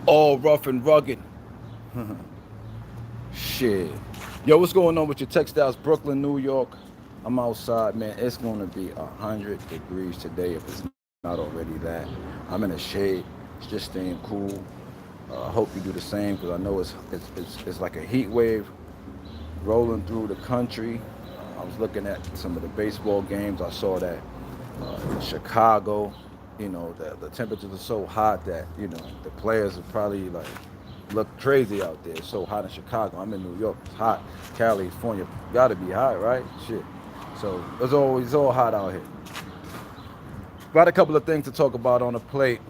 All rough and rugged. Shit. Yo, what's going on with your textiles? Brooklyn, New York. I'm outside, man. It's gonna be 100 degrees today if it's not already that. I'm in a shade. It's just staying cool. I hope you do the same because I know it's like a heat wave rolling through the country. I was looking at some of the baseball games. I saw that in Chicago, the temperatures are so hot that the players are probably like look crazy out there. It's so hot in Chicago. I'm in New York. It's hot. California got to be hot, right? Shit. So it's all hot out here. Got a couple of things to talk about on the plate.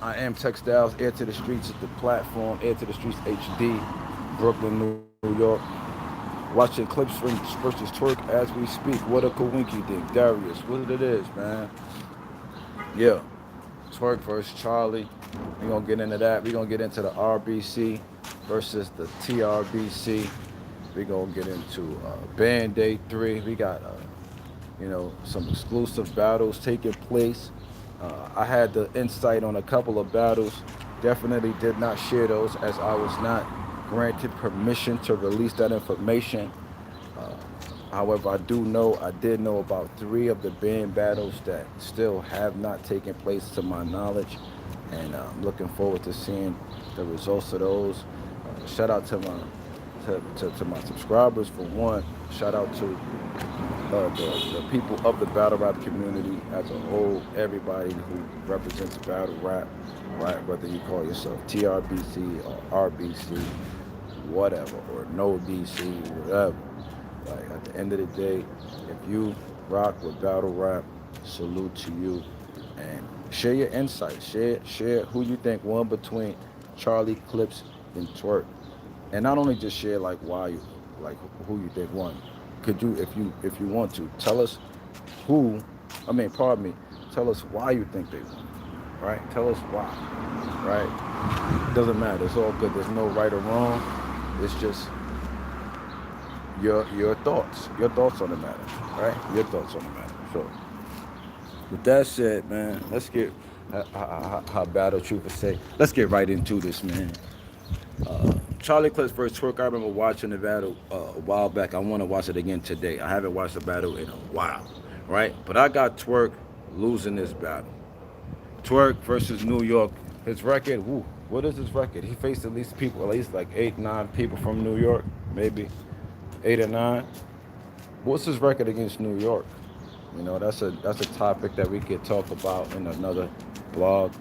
I am Textiles, Air to the Streets at the platform, Air to the Streets HD, Brooklyn, New York. Watching clips from versus Twork as we speak. What a coinky dink. Darius, what it is, man. Yeah. Twork versus Charlie. We're going to get into that. We're going to get into the RBC versus the TRBC. We're going to get into Band Day 3. We got, some exclusive battles taking place. I had the insight on a couple of battles. Definitely did not share those as I was not granted permission to release that information. Uh, However, I did know about 3 of the band battles that still have not taken place to my knowledge, and I'm looking forward to seeing the results of those. Shout out to my subscribers for one. Shout out to the people of the battle rap community as a whole, everybody who represents battle rap, right? Whether you call yourself TRBC or RBC, whatever, or no DC, whatever. Like at the end of the day, if you rock with battle rap, salute to you, and share your insights. Share who you think won between Charlie Clips and Twerk, and not only just share like why you like who you think won. Could you, if you want to, tell us who? I mean, pardon me. Tell us why you think they won. Right? Tell us why. Right? Doesn't matter. It's all good. There's no right or wrong. It's just your thoughts on the matter, right? Your thoughts on the matter. So, with that said, man, let's get how Battle Truth would say. Let's get right into this, man. Charlie Clips versus Twerk. I remember watching the battle a while back. I want to watch it again today. I haven't watched the battle in a while, right? But I got Twerk losing this battle. Twerk versus New York. His record, woo, what is his record? He faced at least like 8, 9 people from New York, maybe 8 or 9. What's his record against New York? That's a topic that we could talk about in another blog,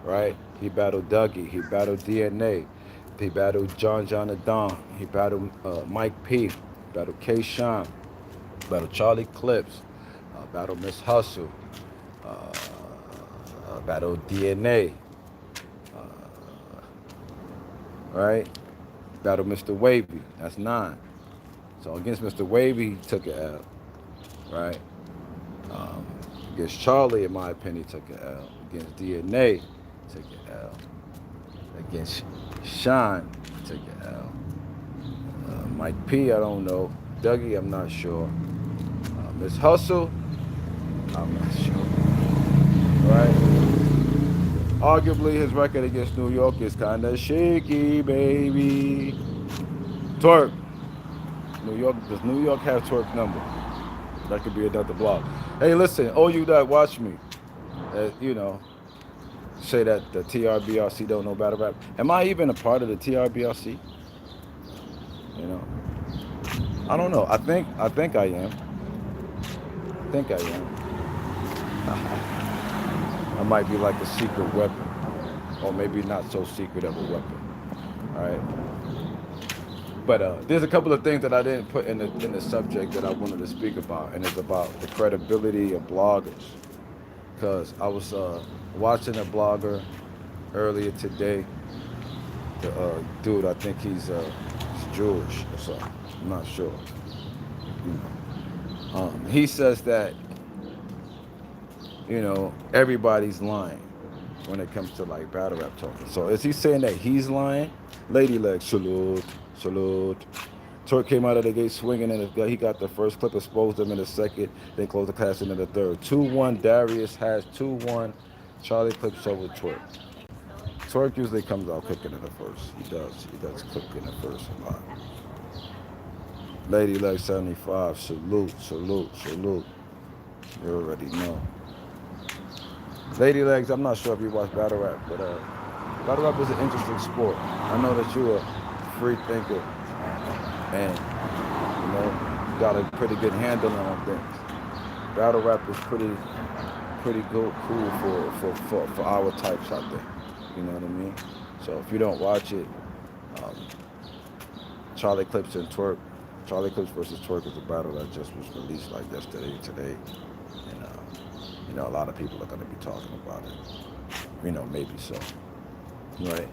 right? He battled Dougie, he battled DNA, he battled John Jonathan, he battled Mike P, battled K. Sean, battled Charlie Clips, battled Miss Hustle, uh, battled DNA, right? Battled Mr. Wavy, that's 9. So against Mr. Wavy, he took an L, right? Um, Against Charlie, in my opinion, he took an L. Against DNA, he took an L. Against Sean, he took an L. Mike P, I don't know. Dougie, I'm not sure. Miss Hustle, I'm not sure. Right? Arguably, his record against New York is kind of shaky, baby. Twerk. New York, does New York have Twerk number? That could be another blog. Hey, listen, all you that watch me, say that the TRBRC don't know battle rap. Am I even a part of the TRBRC? You know, I don't know. I think I am. I think I am. I might be like a secret weapon, or maybe not so secret of a weapon. All right. But there's a couple of things that I didn't put in the subject that I wanted to speak about, and it's about the credibility of bloggers. Because I was watching a blogger earlier today. The dude, I think he's Jewish or something. I'm not sure. He says that everybody's lying when it comes to like battle rap talking. So is he saying that he's lying? Lady leg, salute, salute. Twerk came out of the gate swinging, and he got the first clip, exposed him in the second, then closed the class into the third. 2-1, Darius has 2-1. Charlie Clips over Twerk. Twork usually comes out cooking in the first. He does. He does cook in the first a lot. Lady Leg 75, salute, salute, salute. You already know. Lady Legs, I'm not sure if you watch battle rap, but battle rap is an interesting sport. I know that you're a free thinker and you got a pretty good handle on things. Battle rap is pretty good, cool for our types out there. You know what I mean? So if you don't watch it, Charlie Clips and Twork. Charlie Clips versus Twork is a battle that just was released like yesterday, today, and a lot of people are going to be talking about it. Maybe so. Right?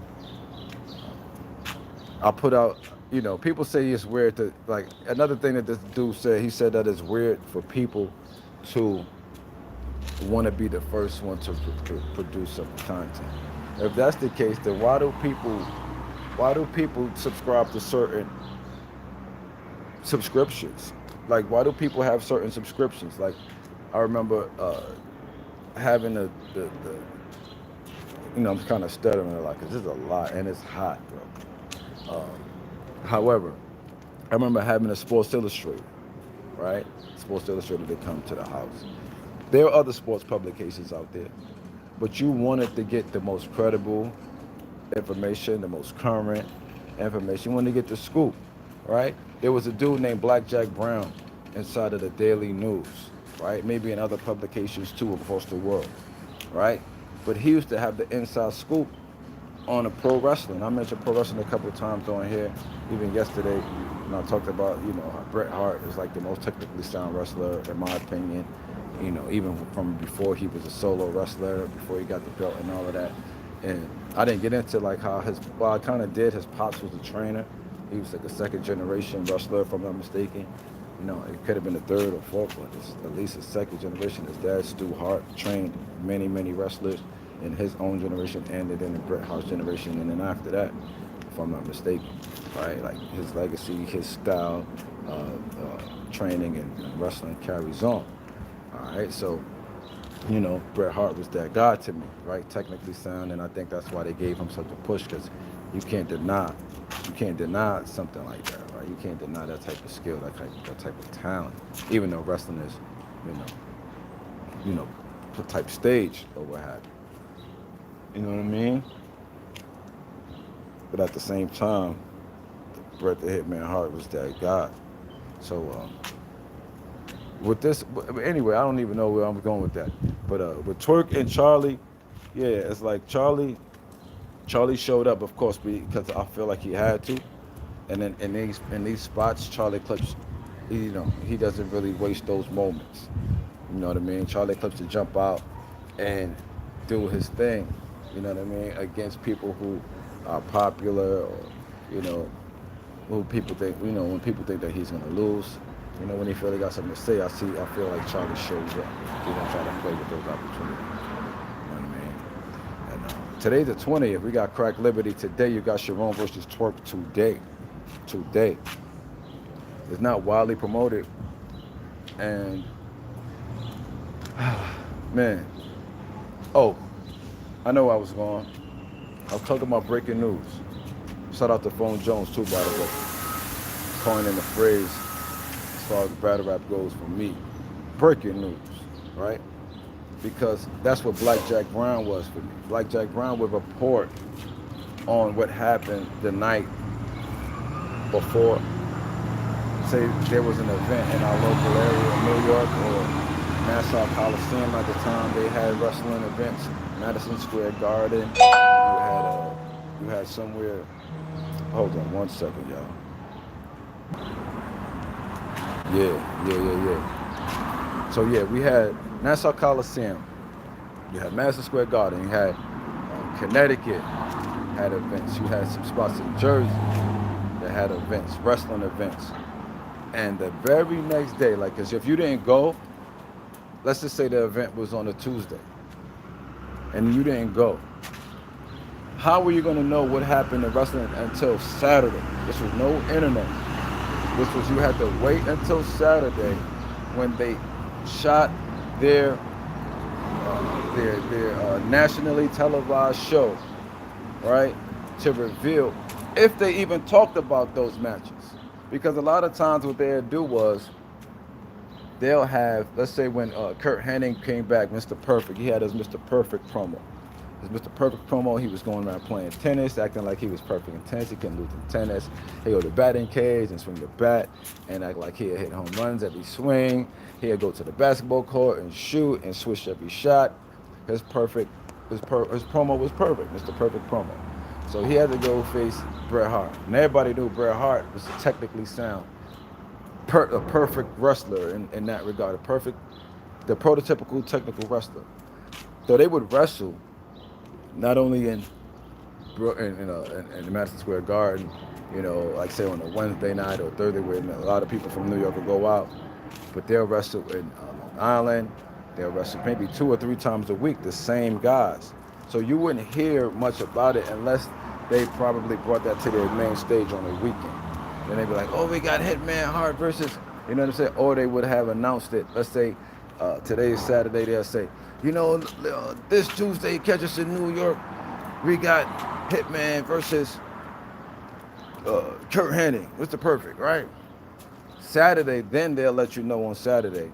I'll put out. People say it's weird to like. Another thing that this dude said, he said that it's weird for people to want to be the first one to produce some content. If that's the case, then why do people subscribe to certain subscriptions? Like, why do people have certain subscriptions? Like, I remember having the I'm kind of stuttering a lot because this is a lot and it's hot, bro. However, I remember having a Sports Illustrated, right? Sports Illustrated, they come to the house. There are other sports publications out there, but you wanted to get the most credible information, the most current information. You wanted to get the scoop, right? There was a dude named Blackjack Brown inside of the Daily News, right? Maybe in other publications too across the world, right? But he used to have the inside scoop on a pro wrestling. I mentioned pro wrestling a couple of times on here, even yesterday, and I talked about, how Bret Hart is like the most technically sound wrestler, in my opinion, even from before he was a solo wrestler, before he got the belt and all of that. And I didn't get into like how I kind of did. His pops was a trainer. He was like a second generation wrestler, if I'm not mistaken. It could have been the third or fourth, but it's at least a second generation. His dad, Stu Hart, trained many, many wrestlers in his own generation and then in Bret Hart's generation. And then after that, if I'm not mistaken, right? Like his legacy, his style, training and wrestling carries on. All right, so, Bret Hart was that guy to me, right? Technically sound, and I think that's why they gave him such a push, because you can't deny something like that, right? You can't deny that type of skill, that type of talent, even though wrestling is, the type stage or what have you. You know what I mean? But at the same time, Bret the Hitman Hart was that guy. So, with this, anyway, I don't even know where I'm going with that. But with Twork and Charlie, yeah, it's like Charlie showed up, of course, because I feel like he had to. And then in these spots, Charlie Clips, he doesn't really waste those moments. You know what I mean? Charlie Clips to jump out and do his thing. You know what I mean? Against people who are popular, or who people think, when people think that he's gonna lose. When he feel he got something to say, I feel like Charlie shows up. He don't try to play with those opportunities. You know what I mean? And today's the 20th. We got Crack Liberty today. You got Sharon versus Twork today. It's not widely promoted. And, man. Oh, I know where I was going. I was talking about breaking news. Shout out to Phone Jones, too, by the way. Coining the phrase, as far as battle rap goes, for me, breaking news, right? Because that's what Blackjack Brown was for me. Blackjack Brown would report on what happened the night before. Say there was an event in our local area in New York or Nassau Coliseum at the time. They had wrestling events, Madison Square Garden. You had somewhere. Hold on 1 second, y'all. Yeah. So yeah, we had Nassau Coliseum. You had Madison Square Garden. You had Connecticut had events. You had some spots in Jersey that had events, wrestling events. And the very next day, like, cause if you didn't go, let's just say the event was on a Tuesday, and you didn't go. How were you gonna know what happened in wrestling until Saturday? This was no internet. This was, you had to wait until Saturday when they shot their nationally televised show right? To reveal if they even talked about those matches. Because a lot of times what they'd do was they'll have, let's say when Kurt Hennig came back, Mr. Perfect, he had his Mr. Perfect promo. His Mr. Perfect promo, he was going around playing tennis, acting like he was perfect in tennis. He couldn't lose in tennis. He'd go to the batting cage and swing the bat and act like he'd hit home runs every swing. He'd go to the basketball court and shoot and switch every shot. His promo was perfect, Mr. Perfect promo. So he had to go face Bret Hart. And everybody knew Bret Hart was technically sound, a perfect wrestler in that regard, the prototypical technical wrestler. So they would wrestle not only in the Madison Square Garden, like say on a Wednesday night or Thursday, where a lot of people from New York will go out, but they'll wrestle in Long Island. They'll wrestle maybe 2 or 3 times a week, the same guys. So you wouldn't hear much about it unless they probably brought that to their main stage on a weekend. Then they'd be like, oh, we got Hitman Hart versus, you know what I'm saying? Or they would have announced it. Let's say today's Saturday, they'll say, this Tuesday, catch us in New York. We got Hitman versus Kurt Hennig. Mr. Perfect, right? Saturday, then they'll let you know on Saturday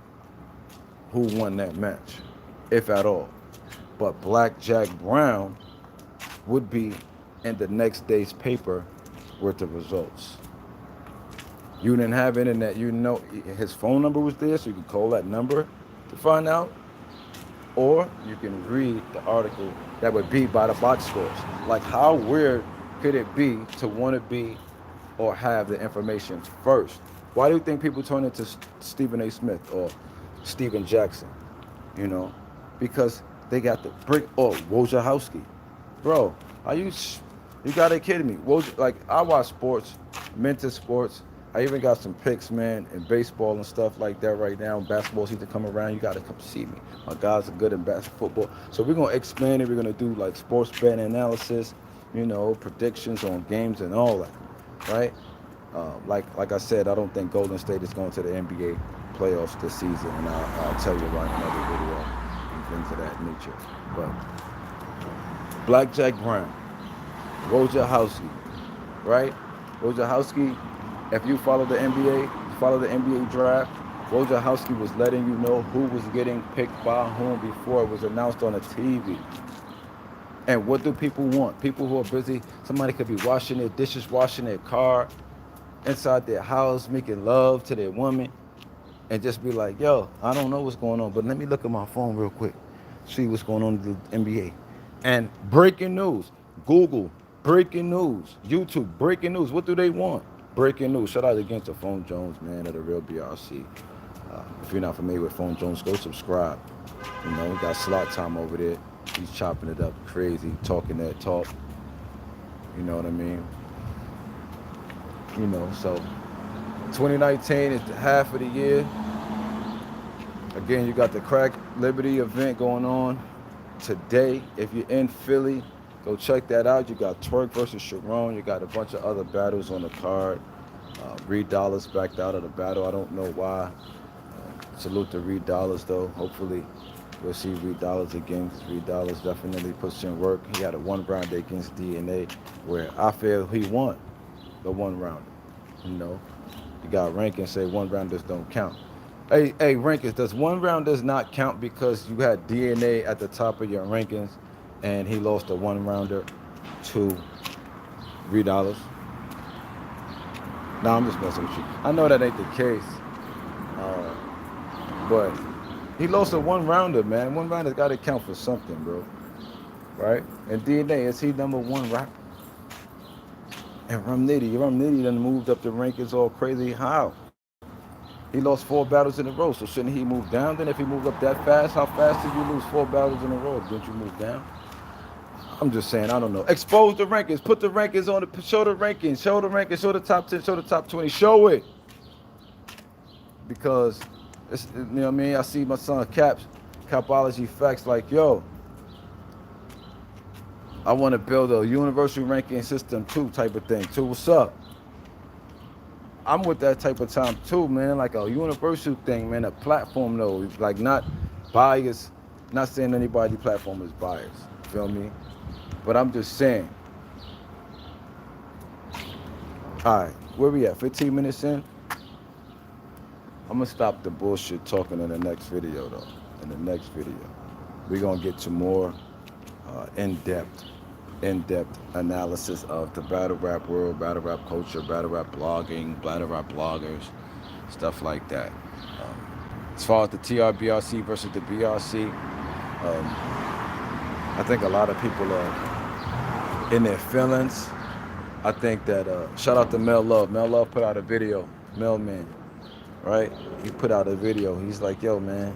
who won that match, if at all. But Black Jack Brown would be in the next day's paper with the results. You didn't have internet, his phone number was there, so you could call that number to find out. Or you can read the article that would be by the box scores. Like, how weird could it be to want to be or have the information first? Why do you think people turn into Stephen A. Smith or Steven Jackson? Because they got the brick. Or Wojciechowski. Bro, you gotta kidding me. Like, I watch sports, mental sports. I even got some picks, man, in baseball and stuff like that right now. Basketball season come around, you gotta come see me. My guys are good in basketball, football. So we're gonna expand it. We're gonna do like sports betting analysis, predictions on games and all that, right? Like I said, I don't think Golden State is going to the NBA playoffs this season, and I'll tell you about another video and things of that nature. But Black Jack Brown, Wojciechowski, right? Wojciechowski, if you follow the NBA draft, Wojciechowski was letting you know who was getting picked by whom before it was announced on the TV. And what do people want? People who are busy, somebody could be washing their dishes, washing their car, inside their house, making love to their woman, and just be like, yo, I don't know what's going on, but let me look at my phone real quick, see what's going on in the NBA. And breaking news, Google, breaking news, YouTube, breaking news. What do they want? Breaking news. Shout out again to Phone Jones, man, of the real BRC. If you're not familiar with Phone Jones, go subscribe. We got slot time over there. He's chopping it up crazy, talking that talk. You know what I mean? So 2019 is the half of the year. Again, you got the Crack Liberty event going on today. If you're in Philly, go check that out. You got Twork versus Sharon. You got a bunch of other battles on the card. Reed Dollars backed out of the battle. I don't know why. Salute to Reed Dollars, though. Hopefully, we'll see Reed Dollars again, because Reed Dollars definitely puts in work. He had a 1-round against DNA where I feel he won the 1-rounder. You got Rankins say 1-rounders don't count. Hey, Rankins, does 1-rounders not count because you had DNA at the top of your rankings and he lost a 1-rounder to Reed Dollars? No, I'm just messing with you. I know that ain't the case. But he lost a 1-rounder, man. 1-rounder's got to count for something, bro. Right? And DNA, is he number 1 rapper? And Rum Nitty done moved up the rankings all crazy. How? He lost 4 battles in a row, so shouldn't he move down? Then if he moved up that fast, how fast did you lose 4 battles in a row? Didn't you move down? I'm just saying, I don't know. Expose the rankings. Put the rankings on the, show the rankings. Show the rankings. Show the top 10. Show the top 20. Show it. Because, it's, you know what I mean? I see my son Capology Facts like, yo, I want to build a universal ranking system too, type of thing. Too, what's up? I'm with that type of time too, man. Like a universal thing, man. A platform though, like not biased. Not saying anybody's platform is biased. Feel me? But I'm just saying, All right, where we at? 15 minutes in. I'm gonna stop the bullshit talking in the next video though. In the next video, we're gonna get to more in-depth analysis of the battle rap world, battle rap culture, battle rap blogging, battle rap bloggers, stuff like that. As far as the TRBRC versus the BRC, I think a lot of people are in their feelings. I think that shout out to Mel Love. Mel Love put out a video. Mel Man, right? He put out a video. He's like, yo, man,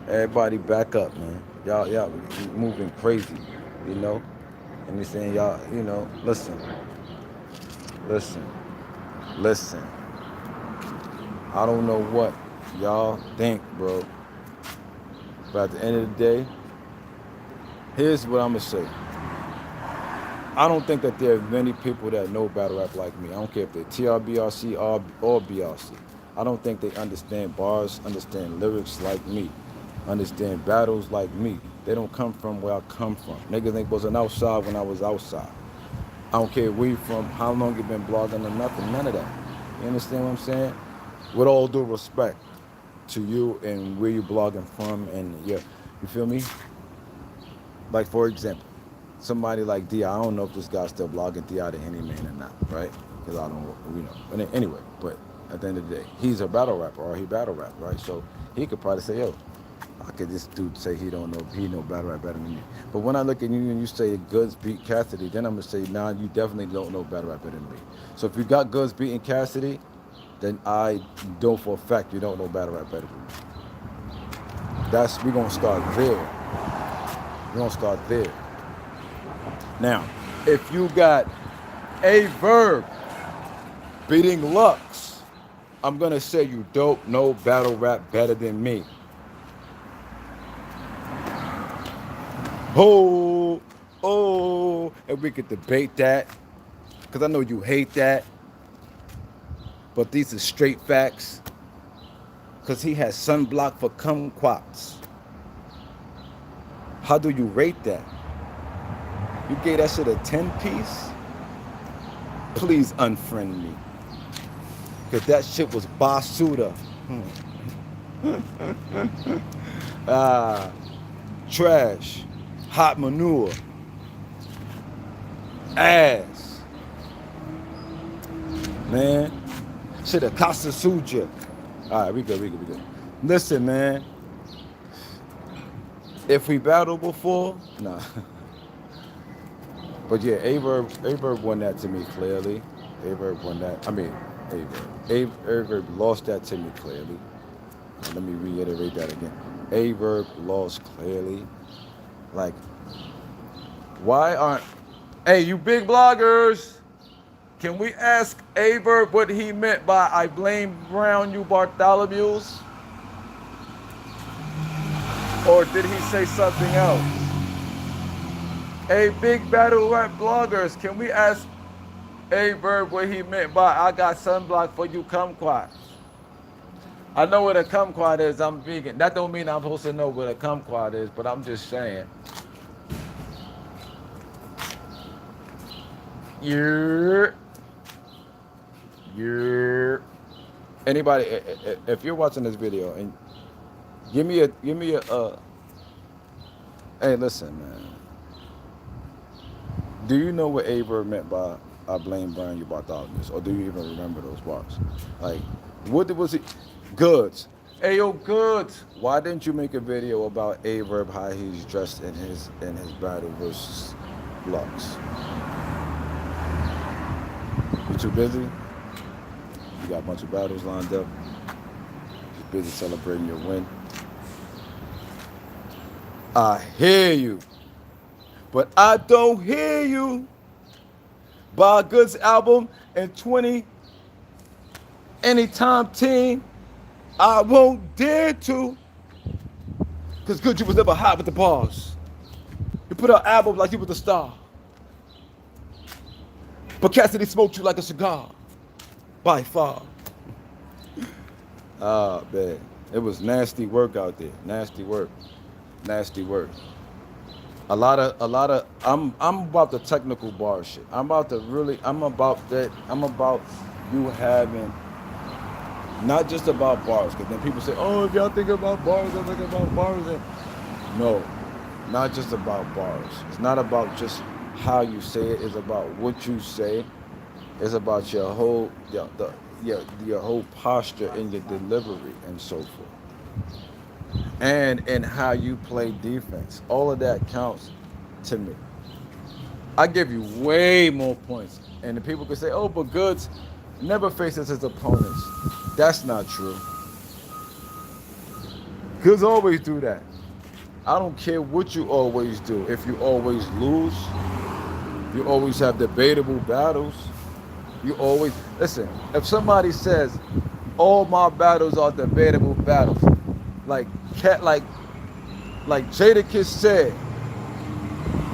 everybody back up, man. Y'all moving crazy, you know? And he's saying, y'all, you know, listen. I don't know what y'all think, bro. But at the end of the day, here's what I'm gonna say. I don't think that there are many people that know battle rap like me. I don't care if they're TRBRC or BRC. I don't think they understand bars, understand lyrics like me, understand battles like me. They don't come from where I come from. Niggas ain't wasn't outside when I was outside. I don't care where you from, how long you been blogging or nothing, none of that. You understand what I'm saying? With all due respect to you and where you blogging from, and yeah, you feel me? Like for example, somebody like D, I don't know if this guy's still blogging D out of any man or not, right? Because I don't, you know. But anyway, but at the end of the day, he's a battle rapper or he battle rap, right? So he could probably say, yo, how could this dude say he know battle rap better than me? But when I look at you and you say Goods beat Cassidy, then I'm gonna say, nah, you definitely don't know battle rap better than me. So if you got Goods beating Cassidy, then I know for a fact you don't know battle rap better than me. We're gonna start there. We're gonna start there. Now, if you got a Verb beating Lux, I'm gonna say you don't know battle rap better than me. And we could debate that, because I know you hate that, but these are straight facts, because he has sunblock for kumquats. How do you rate that? You gave that shit a 10-piece? Please unfriend me, because that shit was basuda. Trash. Hot manure. Ass. Man. Shit a Casa Suja. Alright, we good. Listen, man. If we battled before, nah. But yeah, Averb won that to me clearly. Averb won that. I mean, Averb lost that to me clearly. Let me reiterate that again. Averb lost clearly. Like, why aren't... Hey, you big bloggers, can we ask Averb what he meant by I blame Brown, you Bartholomew's? Or did he say something else? Hey, big battle rap bloggers, can we ask Averb what he meant by I got sunblock for you kumquats? I know what a kumquat is, I'm vegan. That don't mean I'm supposed to know what a kumquat is, but I'm just saying. Yeah. Anybody, if you're watching this video and give me a hey, listen, man. Do you know what Averb meant by I blame Brian you Bartholomew's? Or do you even remember those bars? Like, what was it? Goods. Hey, yo, Goods. Why didn't you make a video about Averb, how he's dressed in his battle versus Lux? You too busy? You got a bunch of battles lined up? Just busy celebrating your win? I hear you. But I don't hear you. Buy a Goods album in 20 anytime team. I won't dare to. Because Good, you was never hot with the bars. You put out albums like you was a star. But Cassidy smoked you like a cigar. By far. Ah, man. It was nasty work out there. Nasty work. I'm about the technical bar shit. I'm about that. I'm about you having not just about bars, because then people say, oh, if y'all think about bars, I'm thinking about bars. And no, not just about bars. It's not about just how you say it. It's about what you say. It's about your whole your whole posture and your delivery and so forth, and how you play defense. All of that counts to me. I give you way more points, and the people can say, "Oh, but Goods never faces his opponents." That's not true. Goods always do that. I don't care what you always do. If you always lose, you always have debatable battles. You always listen. If somebody says all my battles are debatable battles, like cat, like Jadakiss said,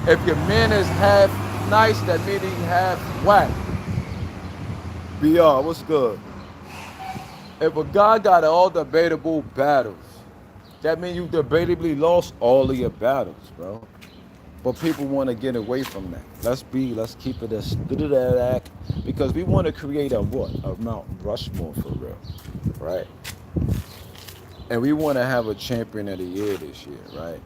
if your man is half nice, that means he half whack. BR, what's good? If a guy got all debatable battles, that means you debatably lost all of your battles, bro. But people want to get away from that. Let's keep it as good as that, because we want to create a what? A Mount Rushmore for real, right? And we want to have a champion of the year this year, right?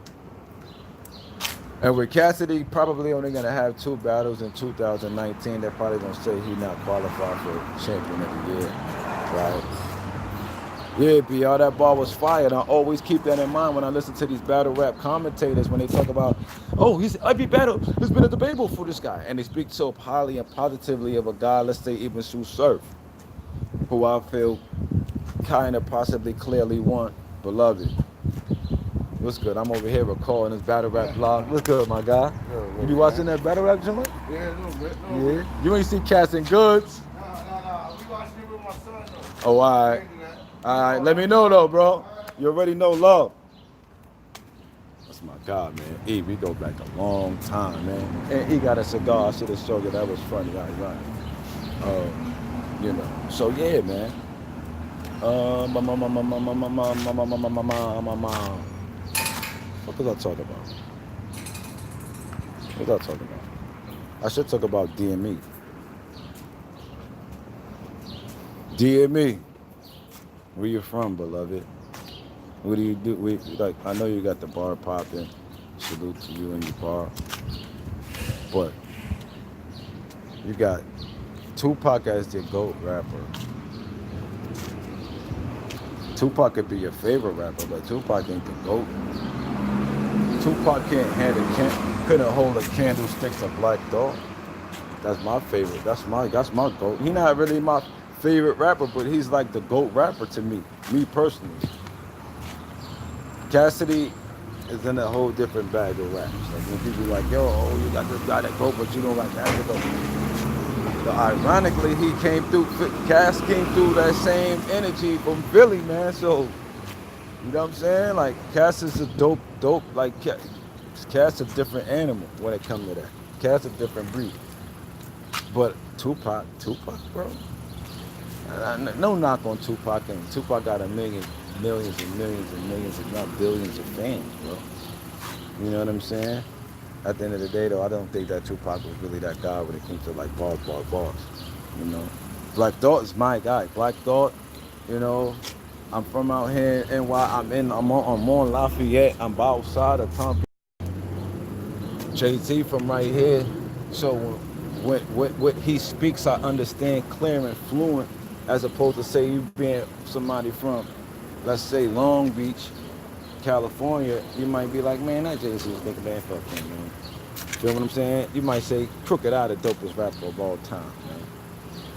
And with Cassidy probably only going to have 2 battles in 2019, they're probably going to say he's not qualified for champion of the year, right? Yeah, BR, that bar was fired. I always keep that in mind when I listen to these battle rap commentators when they talk about, oh, he's every battle has been a debatable for this guy. And they speak so highly and positively of a guy, let's say even Sue Surf, who I feel kind of possibly clearly won, beloved. What's good? I'm over here recording this battle rap blog. What's good, my guy? You be watching that battle rap joint? Yeah, a little bit. Yeah. You ain't see Cats and Goods? Nah. We watching it with my son, though. Oh, all right. All right. Let me know, though, bro. You already know love. That's my guy, man. E, we go back a long time, man. And he got a cigar. I should have showed you. That was funny. Right. You know. So, yeah, man. What was I talking about? What was I talking about? I should talk about DME. DME. Where you from, beloved? What do you do? Like, I know you got the bar popping. Salute to you and your bar. But you got Tupac as your GOAT rapper. Tupac could be your favorite rapper, but Tupac ain't the GOAT. Tupac couldn't hold a candlestick to Black Dog. That's my favorite. That's my GOAT. He not really my favorite rapper, but he's like the GOAT rapper to me personally. Cassidy is in a whole different bag of raps. Like when people are like, yo, you got this guy that GOAT, but you don't like that GOAT. So ironically, Cass came through that same energy from Philly, man. So, you know what I'm saying? Like, Cass is a dope, like, Cass a different animal when it comes to that. Cass a different breed. But Tupac, bro. No knock on Tupac, and Tupac got millions and millions, if not billions of fans, bro. You know what I'm saying? At the end of the day, though, I don't think that Tupac was really that guy when it came to like bars. You know, Black Thought is my guy. Black Thought, you know, I'm from out here in NY. I'm on Lafayette. I'm outside of Tom. JT from right here. So when he speaks, I understand clear and fluent, as opposed to say you being somebody from, let's say, Long Beach, California. You might be like, man, that JT is thinking that fuck him, man. You know what I'm saying? You might say Crooked Eye, the dopest rapper of all time, man.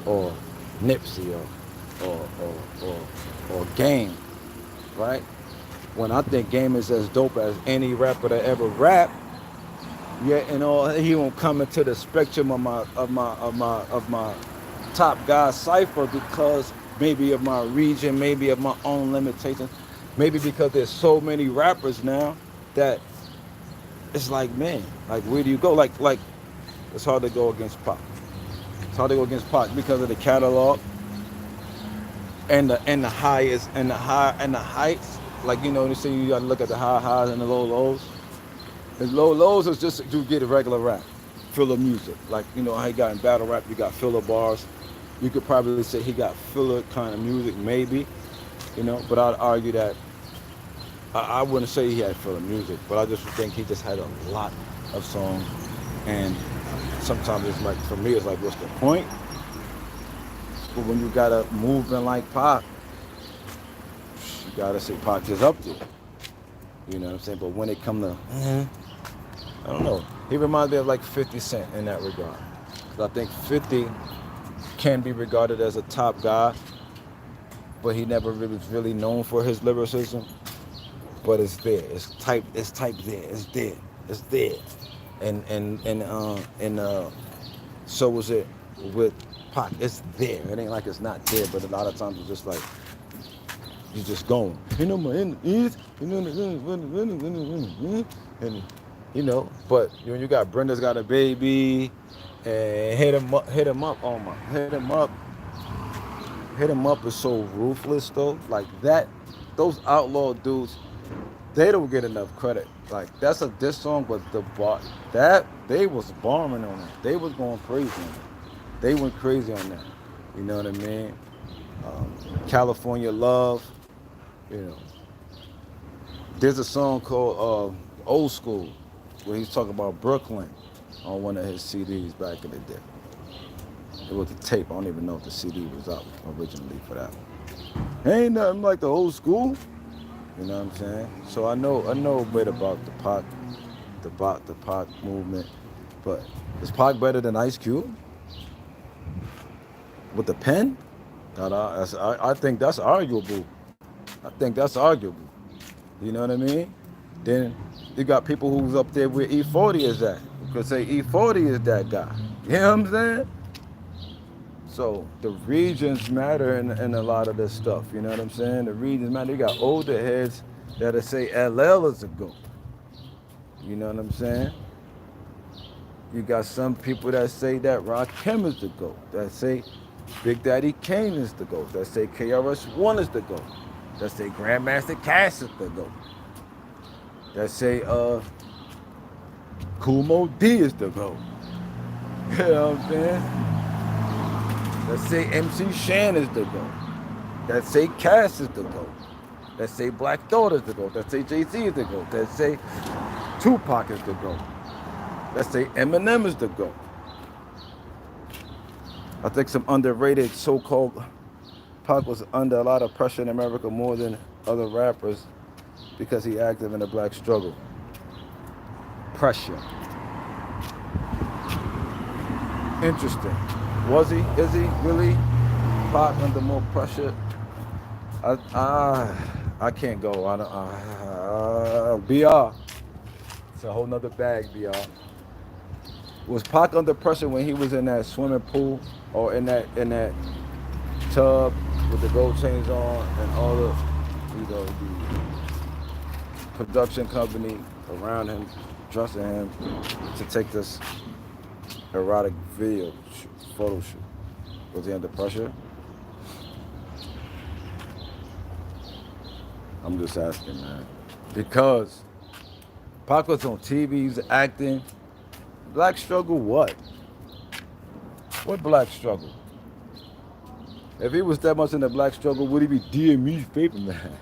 Or Nipsey, or Game, right? When I think Game is as dope as any rapper that ever rapped, yet and all, he won't come into the spectrum of my top guy cipher because maybe of my region, maybe of my own limitations, maybe because there's so many rappers now that it's like, man, like where do you go? Like it's hard to go against Pac. It's hard to go against Pac because of the catalog and the highest and the heights. Like, you know, you say you gotta look at the high highs and the low lows. His lows is just to get a regular rap, filler music. Like, you know how he got in battle rap, you got filler bars. You could probably say he got filler kind of music, maybe, you know. But I'd argue that I wouldn't say he had filler music, but I just think he just had a lot of songs. And sometimes it's like, for me, it's like, what's the point? But when you got a movement like Pac, you gotta say Pac is up there. You know what I'm saying? But when it come to, I don't know. He reminds me of like 50 Cent in that regard. 'Cause I think 50 can be regarded as a top guy, but he never really was really known for his lyricism. But it's there. It's type there. It's there. It's there. And so was it with Pac. It's there. It ain't like it's not there, but a lot of times it's just like you're just going. You know my ears. You know, and you know. But when you got Brenda's Got a Baby, and hit him up. Oh my, hit him up is so ruthless though. Like that, those outlaw dudes, they don't get enough credit. Like that's a diss song, but the bar that they was bombing on it. They was going crazy on it. They went crazy on that. You know what I mean? California Love. You know, there's a song called Old School where he's talking about Brooklyn on one of his CDs back in the day. It was a tape. I don't even know if the CD was up originally for that one. Ain't nothing like the old school. You know what I'm saying? So I know a bit about the Pac movement. But is Pac better than Ice Cube? With the pen? I think that's arguable. I think that's arguable. You know what I mean? Then you got people who's up there where E40 is at. You could say E40 is that guy. You know what I'm saying? So the regions matter in a lot of this stuff. You know what I'm saying? The regions matter. You got older heads that'll say LL is a GOAT. You know what I'm saying? You got some people that say that Rakim is the GOAT. That say Big Daddy Kane is the GOAT. That say KRS-One is the GOAT. That say Grandmaster Cass is the GOAT. That say Kool Moe D is the GOAT. You know what I'm saying? That say MC Shan is the GOAT. That say Cass is the GOAT. That say Black Thought is the GOAT. That say Jay-Z is the GOAT. That say Tupac is the GOAT. That say Eminem is the GOAT. I think some underrated so-called Pac was under a lot of pressure in America more than other rappers because he active in the black struggle. Pressure. Interesting. Was he? Is he really? Pac under more pressure? I can't go. I don't. BR. It's a whole nother bag, BR. Was Pac under pressure when he was in that swimming pool or in that tub with the gold chains on and all the, you know, the production company around him, trusting him to take this erotic video photo shoot? Was he under pressure? I'm just asking, man. Because Pac was on TV, he's acting. Black struggle what? What black struggle? If he was that much in the black struggle, would he be DME's paper man?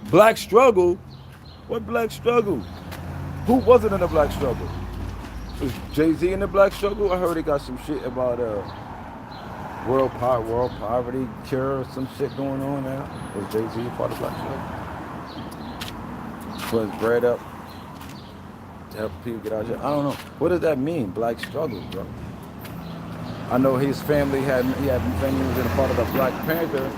Black struggle? What black struggle? Who wasn't in the black struggle? Was Jay-Z in the black struggle? I heard he got some shit about world poverty cure or some shit going on now. Was Jay-Z part of the black struggle? Putting bread up to help people get out of jail. I don't know. What does that mean, black struggle, bro? I know his family he had family was in a part of the Black Panther.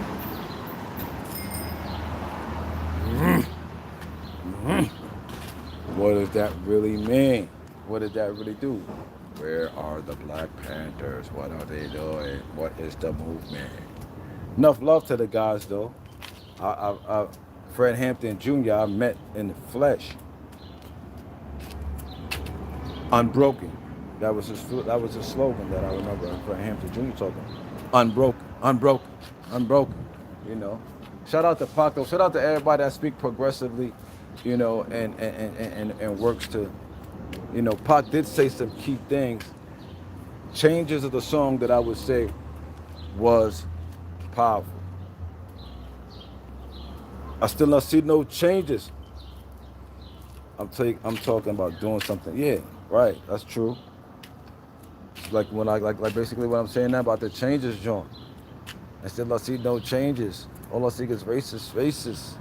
What does that really mean? What does that really do? Where are the Black Panthers? What are they doing? What is the movement? Enough love to the guys, though. Fred Hampton Jr. I met in the flesh. Unbroken. That was his slogan that I remember Fred Hampton Jr. talking. Unbroken, unbroken, unbroken. You know. Shout out to Pac, though. Shout out to everybody that speak progressively you know, and works to, you know, Pac did say some key things. Changes of the song that I would say was powerful. I still not see no changes. I'm talking about doing something. Yeah, right. That's true. It's like when like basically what I'm saying now about the changes, John. I still not see no changes. All I see is racist faces.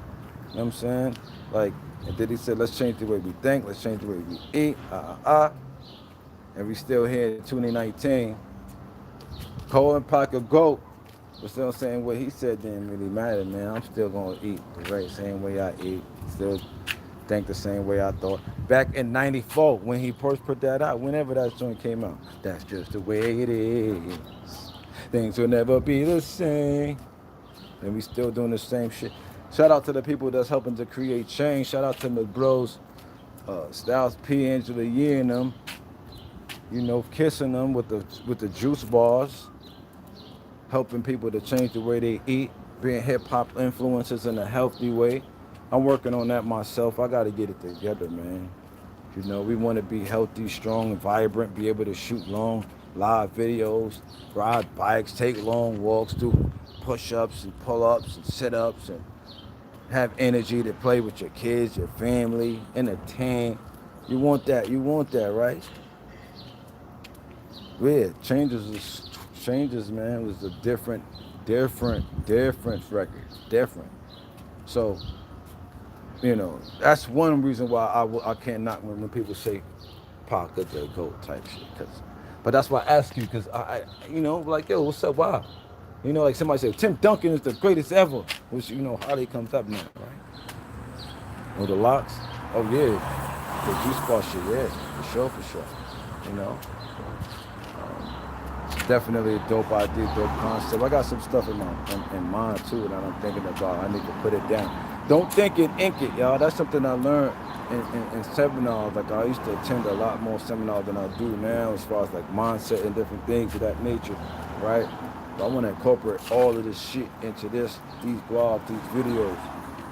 You know what I'm saying? Like, and then he said, let's change the way we think, let's change the way we eat, And we still here in 2019. Cole and Pac a GOAT. But still saying what he said didn't really matter, man. I'm still gonna eat the right same way I eat. Still think the same way I thought. Back in '94, when he first put that out, whenever that joint came out, that's just the way it is. Things will never be the same. And we still doing the same shit. Shout out to the people that's helping to create change. Shout out to my bros, Styles P, Angela Yee and them. You know, kissing them with the juice bars, helping people to change the way they eat, being hip hop influencers in a healthy way. I'm working on that myself. I got to get it together, man. You know, we want to be healthy, strong, and vibrant, be able to shoot long live videos, ride bikes, take long walks, do push-ups and pull-ups and sit-ups, and have energy to play with your kids, your family, entertain. You want that, right? Yeah, changes, man, was a different record, different. So, you know, that's one reason why I can't knock when people say Pac is the GOAT type shit. But that's why I ask you, because I, you know, like, yo, what's up, wow? You know, like somebody said, Tim Duncan is the greatest ever, which, you know, Harley comes up now, right? Or the locks, oh yeah, the G-Spot shit, yeah, for sure, you know. Definitely a dope idea, dope concept. I got some stuff in mind too that I'm thinking about. I need to put it down. Don't think it, ink it, y'all. That's something I learned in seminars. Like I used to attend a lot more seminars than I do now, as far as like mindset and different things of that nature, right? But I want to incorporate all of this shit into these blogs, these videos,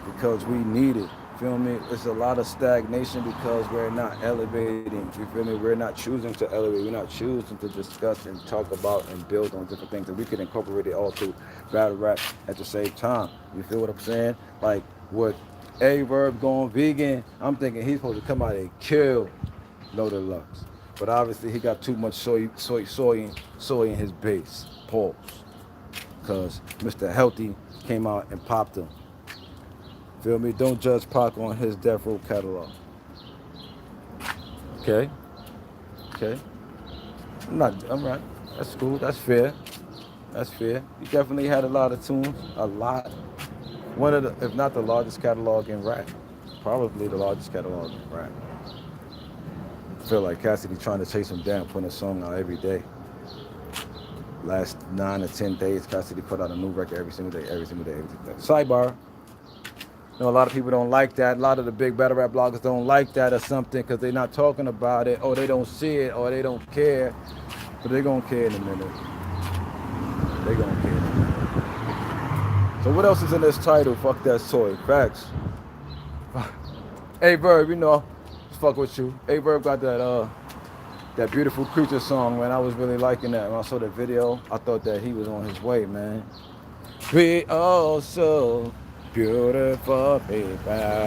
because we need it. Feel me? It's a lot of stagnation because we're not elevating. You feel me? We're not choosing to elevate. We're not choosing to discuss and talk about and build on different things. And we can incorporate it all through battle rap at the same time. You feel what I'm saying? Like with A-Verb going vegan, I'm thinking he's supposed to come out and kill No Deluxe. But obviously he got too much soy in his base. Pause. Because Mr. Healthy came out and popped him. Feel me? Don't judge Pac on his Death Row catalog. Okay? I'm right. That's cool. That's fair. He definitely had a lot of tunes. A lot. One of the, if not the largest catalog in rap. Probably the largest catalog in rap. I feel like Cassidy trying to chase him down, putting a song out every day. Last 9 or 10 days, Cassidy put out a new record every single day. Sidebar. You know, a lot of people don't like that. A lot of the big battle rap bloggers don't like that or something because they're not talking about it, or they don't see it, or they don't care. But they're going to care in a minute. So what else is in this title? Fuck that soy. Facts. Hey, Verb, you know, fuck with you. Hey, Verb got that Beautiful Creature song, man. I was really liking that. When I saw the video, I thought that he was on his way, man. We also beautiful people. Thought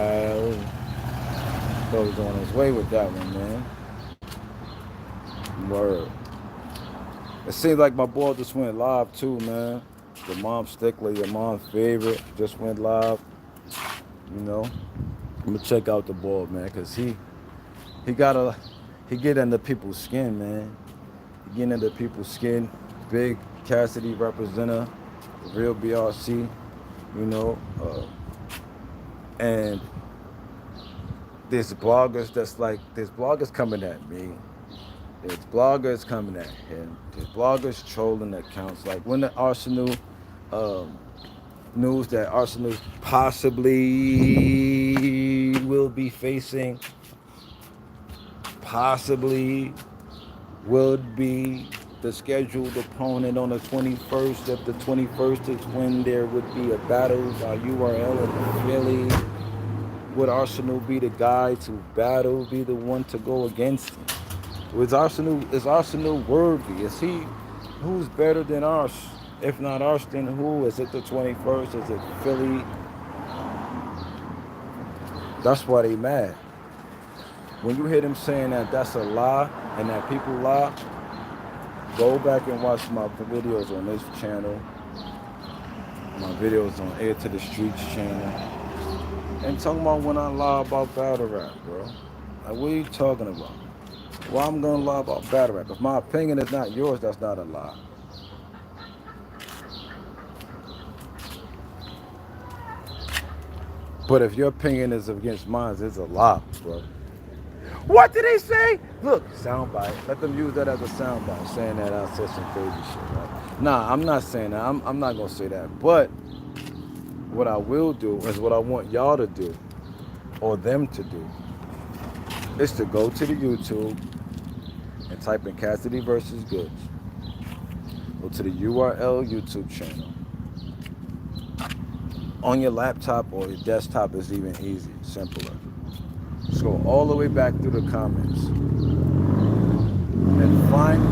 he was on his way with that one, man. Word. It seems like my boy just went live too, man. Your mom's stickler, your mom's favorite, just went live. You know, I'm gonna check out the boy, man, cause he get under people's skin, man. He get under people's skin. Big Cassidy representative, real BRC, you know, and there's bloggers coming at me. There's bloggers coming at him. There's bloggers trolling accounts. Like when the Arsenal news that Arsenal possibly will be facing, would be the scheduled opponent on the 21st. If the 21st is when there would be a battle by URL in Philly. Would Arsenal be the guy to battle, be the one to go against him? Is Arsenal worthy? Is he who's better than us? If not us, then who? Is it the 21st? Is it Philly? That's why they mad. When you hear them saying that that's a lie and that people lie, go back and watch my videos on this channel, my videos on Air to the Streets channel, and talking about when I lie about battle rap, bro. Like, what are you talking about? Why I'm gonna lie about battle rap? If my opinion is not yours, that's not a lie. But if your opinion is against mine, it's a lie, bro. What did they say? Look, soundbite. Let them use that as a soundbite, saying that I said some crazy shit, right? Nah, I'm not saying that. I'm not gonna say that. But what I will do is what I want y'all to do, or them to do, is to go to the YouTube and type in Cassidy versus Goods. Go to the URL YouTube channel. On your laptop or your desktop is even easier, simpler. Scroll all the way back through the comments and find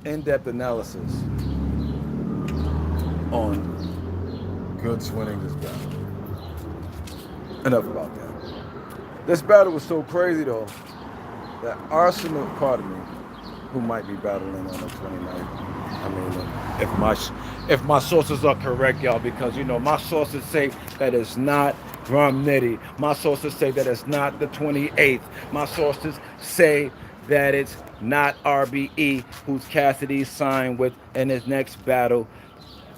the in-depth analysis on Goods winning this battle. Enough about that. This battle was so crazy though that Arsenal, pardon me, who might be battling on the 29th. I mean, if my sources are correct, y'all, because you know my sources say that it's not Romnetti. My sources say that it's not the 28th. My sources say that it's not RBE, who's Cassidy signed with in his next battle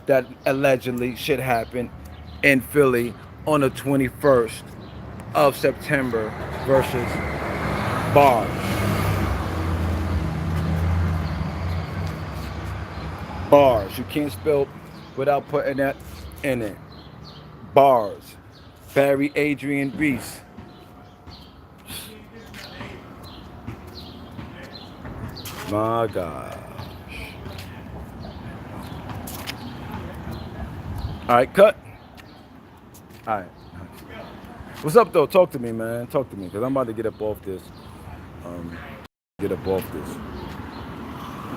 that allegedly should happen in Philly on the 21st of September versus Bars. Bars. You can't spell without putting that in it. Bars. Barry Adrian Reese. My gosh. All right, cut. All right. What's up, though? Talk to me, man. Talk to me, because I'm about to get up off this.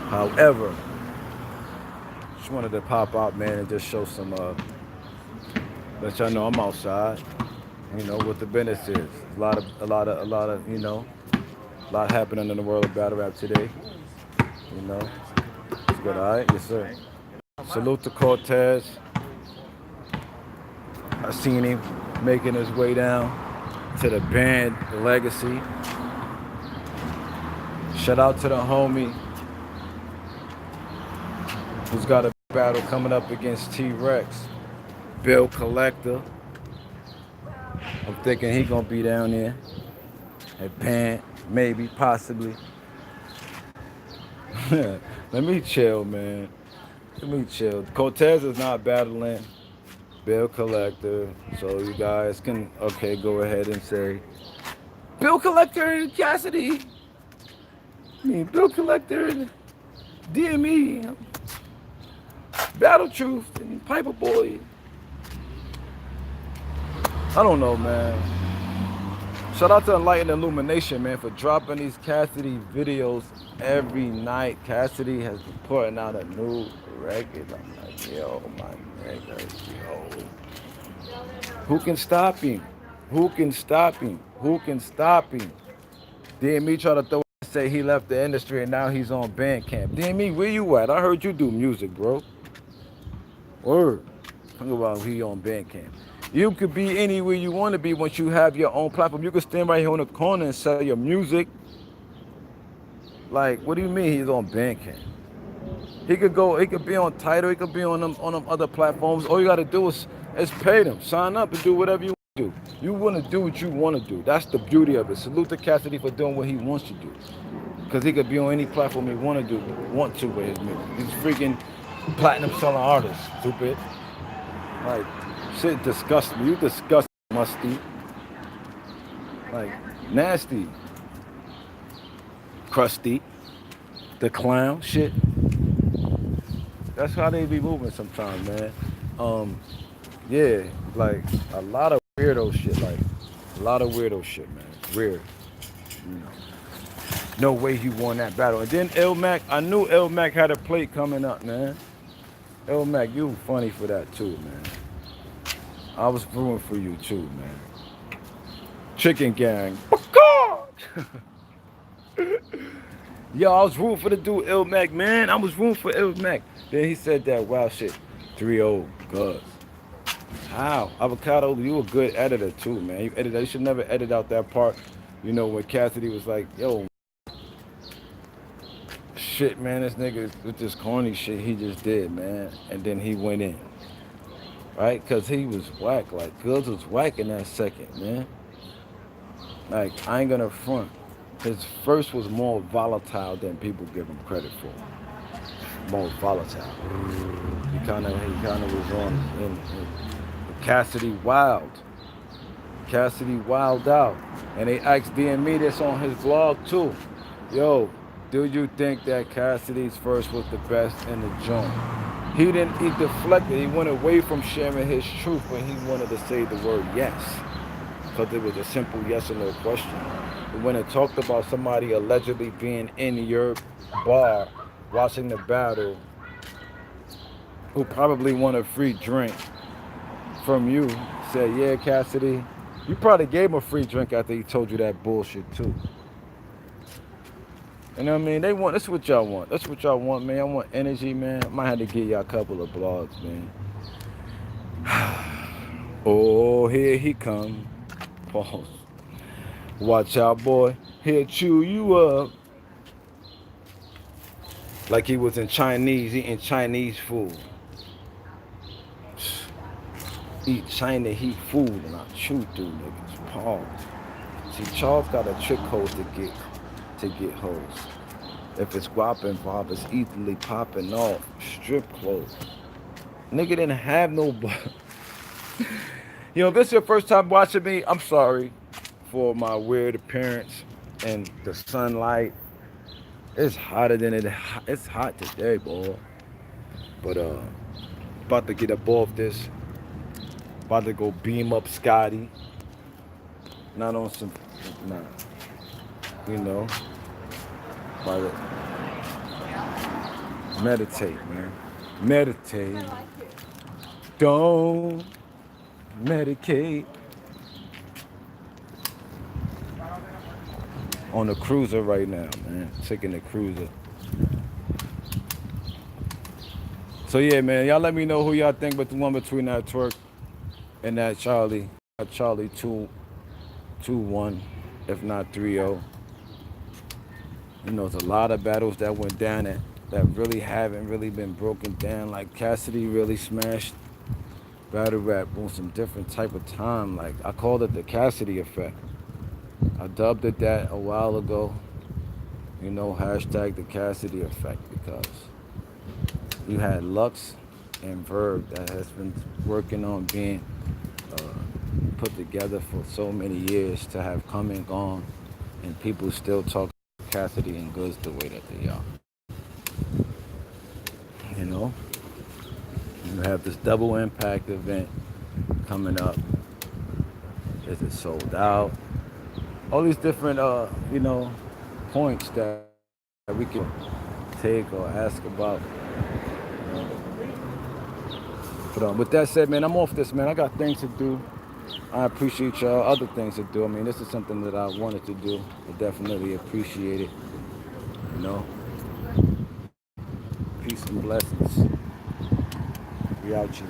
However, just wanted to pop out, man, and just show some, let y'all know I'm outside. You know what the business is. A lot of, you know, a lot happening in the world of battle rap today. You know, it's good. All right, yes, sir. Salute to Cortez. I seen him making his way down to the band Legacy. Shout out to the homie who's got a battle coming up against T-Rex, Bill Collector. I'm thinking he gonna be down there at band, maybe, possibly. Let me chill, man. Let me chill. Cortez is not battling Bill Collector, so you guys can, okay, go ahead and say, Bill Collector and Cassidy. I mean, Bill Collector and DME, Battle Truth and Piper Boy. I don't know, man. Shout out to Enlightened Illumination, man, for dropping these Cassidy videos every night. Cassidy has been putting out a new record. I'm like, yo, my nigga, yo. Who can stop him? Who can stop him? Who can stop him? DME tried to throw say he left the industry and now he's on Bandcamp. DME, where you at? I heard you do music, bro. Word. Talk about he on Bandcamp. You could be anywhere you want to be once you have your own platform. You could stand right here on the corner and sell your music. Like, what do you mean he's on Bandcamp? He could be on Tidal, he could be on them other platforms. All you gotta do is pay them. Sign up and do whatever you want to do. You wanna do what you wanna do. That's the beauty of it. Salute to Cassidy for doing what he wants to do. Because he could be on any platform he want to with his music. He's freaking platinum selling artist, stupid. Like, shit disgusts me. You disgust me, musty. Like, nasty. Crusty. The clown, shit. That's how they be moving sometimes, man. Yeah, like a lot of weirdo shit, like a lot of weirdo shit, man. Weird. You know. No way he won that battle. And then El Mac, I knew El Mac had a plate coming up, man. El Mac, you funny for that too, man. I was rooting for you too, man. Chicken Gang. Yo, I was rooting for the dude El Mac, man. I was rooting for El Mac. Then he said that wild shit. 3-0, Gus. How? Avocado, you a good editor too, man. You edited. You should never edit out that part. You know when Cassidy was like, "Yo, shit, man, this nigga with this corny shit he just did, man," and then he went in, right? Cause he was whack. Like Goods was whack in that second, man. Like I ain't gonna front. His first was more volatile than people give him credit for. More volatile. He kind of was on in Cassidy Wild. Cassidy Wild Out. And they asked DME this on his blog too. Yo, do you think that Cassidy's verse was the best in the joint? He deflected. He went away from sharing his truth when he wanted to say the word yes. Because it was a simple yes or no question. And when it talked about somebody allegedly being in your bar watching the battle who probably want a free drink from you, said, yeah, Cassidy, you probably gave him a free drink after he told you that bullshit too. You know what I mean? That's what y'all want. That's what y'all want, man. I want energy, man. I might have to give y'all a couple of blogs, man. Oh, here he come. Pause. Watch out, boy. He'll chew you up. Like he was in Chinese, eating Chinese food. Eat China, heat food, and I chew through niggas. Pause. See, Charles got a trick hole to get hoes. If it's guap involved, it's easily popping off. Strip clothes. Nigga didn't have no butt. You know, if this is your first time watching me, I'm sorry for my weird appearance and the sunlight. It's hotter than it's hot today, boy. But about to get up off this. About to go beam up Scotty. Not on some, nah. You know. About to meditate, man. Meditate. Don't medicate. On the cruiser right now, man. Taking the cruiser. So yeah, man, y'all let me know who y'all think, but the one between that Twork and that Charlie 2-1, if not 3-0. You know, there's a lot of battles that went down that really haven't really been broken down. Like Cassidy really smashed battle rap on some different type of time. Like I called it the Cassidy effect. I dubbed it that a while ago. You know, hashtag the Cassidy effect, because you had Lux and Verb that has been working on being put together for so many years to have come and gone, and people still talk Cassidy and Goods the way that they are. You know, you have this double impact event coming up. Is it sold out? All these different, you know, points that we can take or ask about. You know. But with that said, man, I'm off this, man. I got things to do. I appreciate y'all. Other things to do. I mean, this is something that I wanted to do. I definitely appreciate it. You know. Peace and blessings. We out, you.